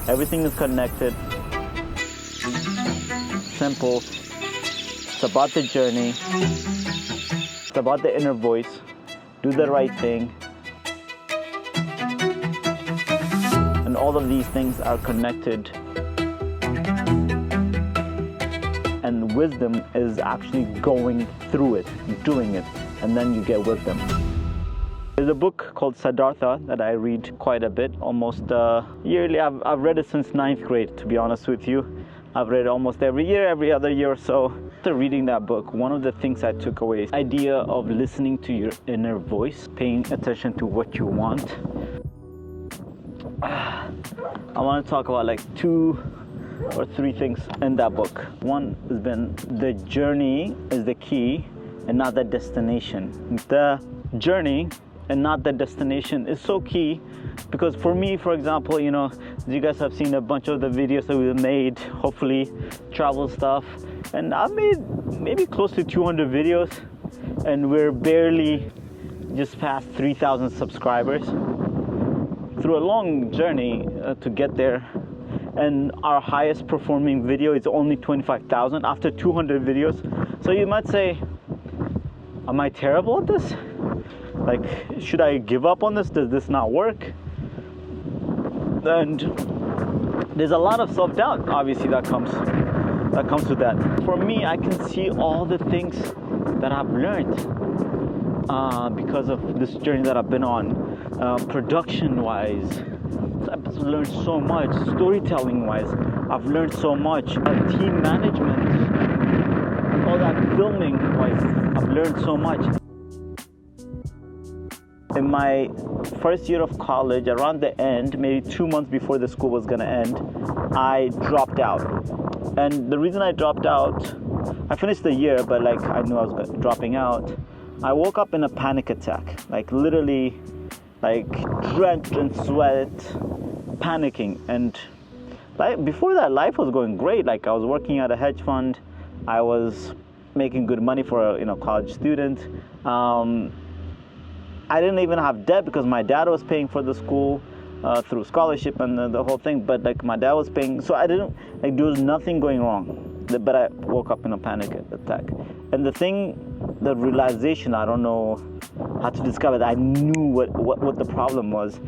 Everything is connected. Simple. It's about the journey. It's about the inner voice. Do the right thing. And all of these things are connected. And wisdom is actually going through it, doing it, and then you get wisdom. There's a book called Siddhartha that I read quite a bit, almost yearly. I've read it since 9th grade, to be honest with you. I've read it almost every year, every other year or so. After reading that book, one of the things I took away is the idea of listening to your inner voice, paying attention to what you want. I want to talk about like 2 or 3 things in that book. One has been the journey is the key and not the destination. The journey and not the destination is so key, because for me, for example, you guys have seen a bunch of the videos that we've made, hopefully travel stuff, and I've made maybe close to 200 videos, and we're barely just past 3,000 subscribers through a long journey to get there. And our highest performing video is only 25,000 after 200 videos. So you might say, am I terrible at this? Like, should I give up on this? Does this not work? And there's a lot of self-doubt, obviously, that comes with that. For me, I can see all the things that I've learned because of this journey that I've been on, production-wise. I've learned so much. Storytelling-wise, I've learned so much. Team management, all that filming-wise, I've learned so much. In my first year of college, around the end, maybe 2 months before the school was going to end, I dropped out. And the reason I dropped out, I finished the year, but like I knew I was dropping out. I woke up in a panic attack, like literally, like drenched in sweat, panicking. And before that, life was going great. Like I was working at a hedge fund, I was making good money for a college student. I didn't even have debt because my dad was paying for the school through scholarship and the whole thing. But like my dad was paying, so I didn't there was nothing going wrong. But I woke up in a panic attack. And the realization, I don't know how to describe it. I knew what the problem was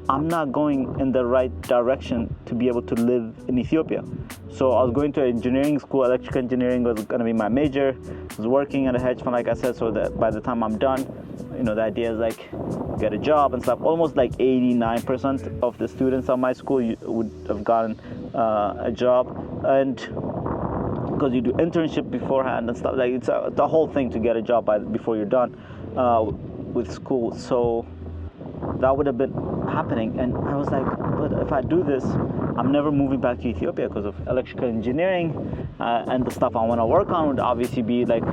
I'm not going in the right direction to be able to live in Ethiopia. So I was going to engineering school. Electrical engineering was going to be my major. I was working at a hedge fund, like I said, so that by the time I'm done, the idea is like get a job and stuff. Almost like 89% of the students at my school would have gotten a job, and because you do internship beforehand and stuff, like it's the whole thing to get a job before you're done with school. So that would have been happening, and I was like, but if I do this, I'm never moving back to Ethiopia because of electrical engineering, and the stuff I want to work on would obviously be like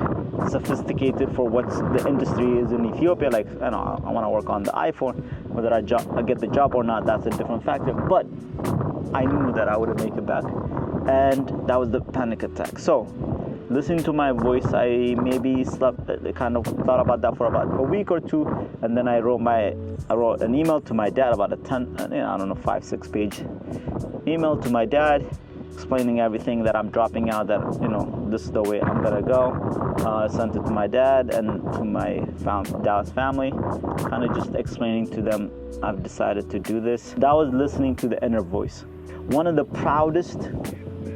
sophisticated for what the industry is in Ethiopia. Like, I want to work on the iPhone. Whether I get the job or not, that's a different factor. But I knew that I wouldn't make it back, and that was the panic attack. So listening to my voice, I maybe kind of thought about that for about a week or 2, and then I wrote an email to my dad, about a 5-6 page email to my dad, explaining everything, that I'm dropping out, that this is the way I'm gonna go. I sent it to my dad and to my Dallas family, kind of just explaining to them I've decided to do this. That was listening to the inner voice. One of the proudest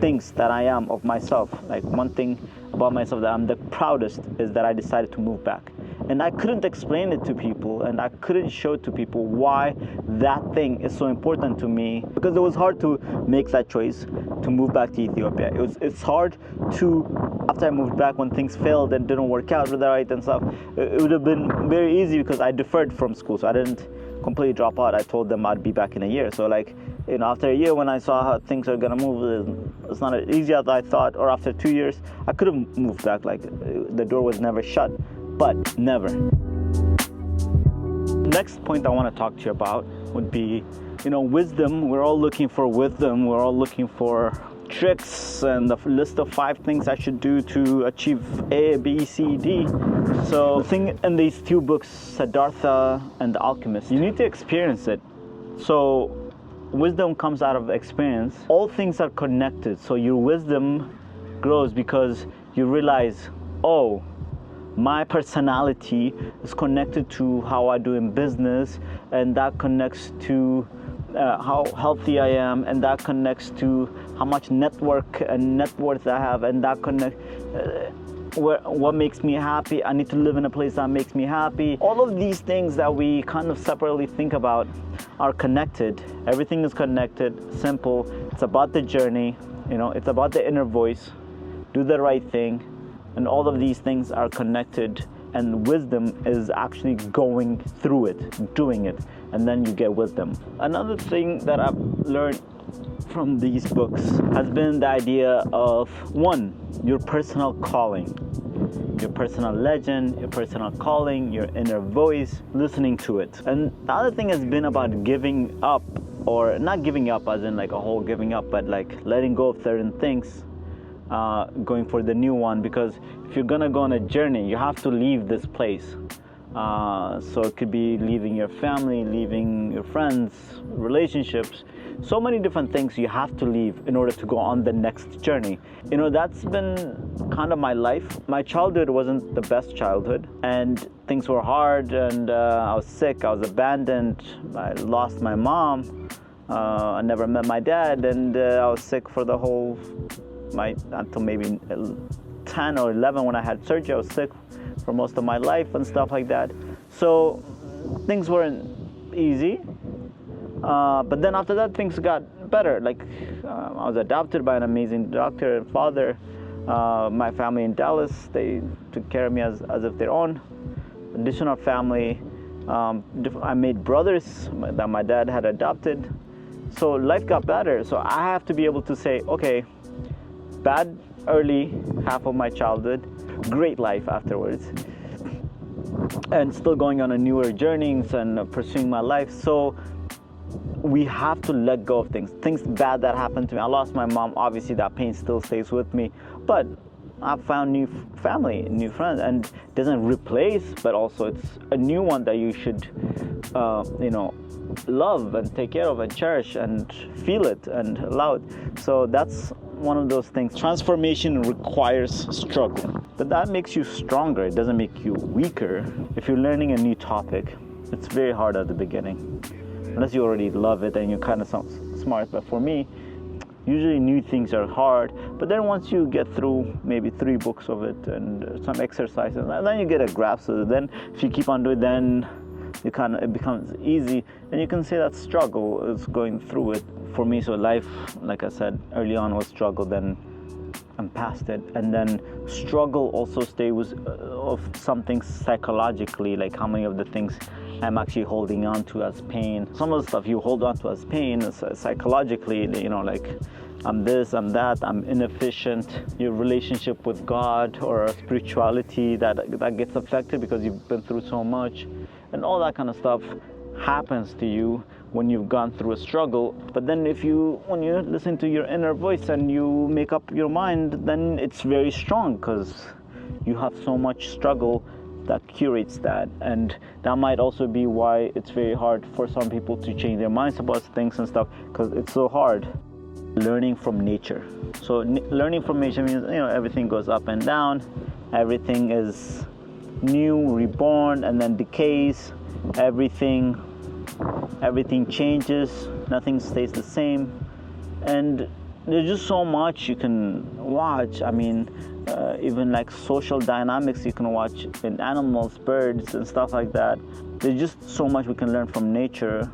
things that I am of myself, like one thing about myself that I'm the proudest, is that I decided to move back. And I couldn't explain it to people, and I couldn't show to people why that thing is so important to me, because it was hard to make that choice to move back to Ethiopia. It's hard to, after I moved back, when things failed and didn't work out right and stuff, it would have been very easy because I deferred from school, so I didn't completely drop out. I told them I'd be back in a year. So like, after a year, when I saw how things are gonna move, it's not as easy as I thought. Or after 2 years, I could have moved back. Like, the door was never shut, but never. Next point I want to talk to you about would be, wisdom. We're all looking for wisdom. We're all looking for tricks and the list of 5 things I should do to achieve A, B, C, D. So the thing in these 2 books, Siddhartha and The Alchemist, you need to experience it. So wisdom comes out of experience. All things are connected. So your wisdom grows because you realize, oh, my personality is connected to how I do in business, and that connects to how healthy I am, and that connects to how much network and net worth I have, and that connects what makes me happy. I need to live in a place that makes me happy. All of these things that we kind of separately think about are connected. Everything is connected, simple. It's about the journey, it's about the inner voice. Do the right thing. And all of these things are connected, and wisdom is actually going through it, doing it, and then you get wisdom. Another thing that I've learned from these books has been the idea of, one, your personal calling, your personal legend, your personal calling, your inner voice, listening to it. And the other thing has been about giving up, or not giving up as in like a whole giving up, but like letting go of certain things, going for the new one, because if you're gonna go on a journey, you have to leave this place. So it could be leaving your family, leaving your friends, relationships, so many different things you have to leave in order to go on the next journey. That's been kind of my life. My childhood wasn't the best childhood, and things were hard, and I was sick, I was abandoned, I lost my mom, I never met my dad, and I was sick for the whole until maybe 10 or 11 when I had surgery. I was sick for most of my life and stuff like that. So things weren't easy. But then after that, things got better. Like I was adopted by an amazing doctor and father. My family in Dallas, they took care of me as if their own. Additional family. I made brothers that my dad had adopted. So life got better. So I have to be able to say, okay, bad early half of my childhood, great life afterwards, and still going on a newer journeys and pursuing my life. So we have to let go of things bad that happened to me. I lost my mom, obviously that pain still stays with me, but I found new family, new friends, and it doesn't replace, but also it's a new one that you should love and take care of and cherish and feel it and allow it. So that's one of those things. Transformation requires struggle, but that makes you stronger. It doesn't make you weaker. If you're learning a new topic, it's very hard at the beginning, unless you already love it and you kind of sound smart. But for me, usually new things are hard, but then once you get through maybe 3 books of it and some exercises, and then you get a grasp of it. Then if you keep on doing it, then it becomes easy, and you can say that struggle is going through it. For me, so life, like I said early on, was struggle, then I'm past it, and then struggle also stays of something psychologically, like how many of the things I'm actually holding on to as pain. Some of the stuff you hold on to as pain is psychologically, like I'm this, I'm that, I'm inefficient. Your relationship with God or spirituality that gets affected because you've been through so much, and all that kind of stuff happens to you when you've gone through a struggle. But then when you listen to your inner voice and you make up your mind, then it's very strong because you have so much struggle that curates that. And that might also be why it's very hard for some people to change their minds about things and stuff, because it's so hard. Learning from nature. So learning from nature means everything goes up and down, everything is new, reborn, and then decays. Everything changes, nothing stays the same, and there's just so much you can watch. I mean, even like social dynamics you can watch in animals, birds, and stuff like that. There's just so much we can learn from nature,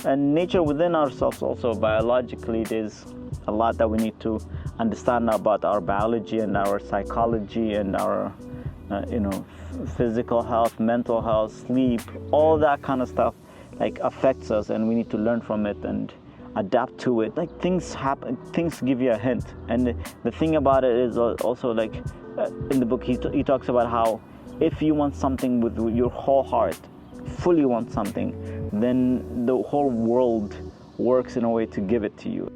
and nature within ourselves also. Biologically, there's a lot that we need to understand about our biology and our psychology and our physical health, mental health, sleep, all that kind of stuff affects us, and we need to learn from it and adapt to it. Things happen, things give you a hint. And the thing about it is also in the book he talks about how if you want something with your whole heart, fully want something, then the whole world works in a way to give it to you.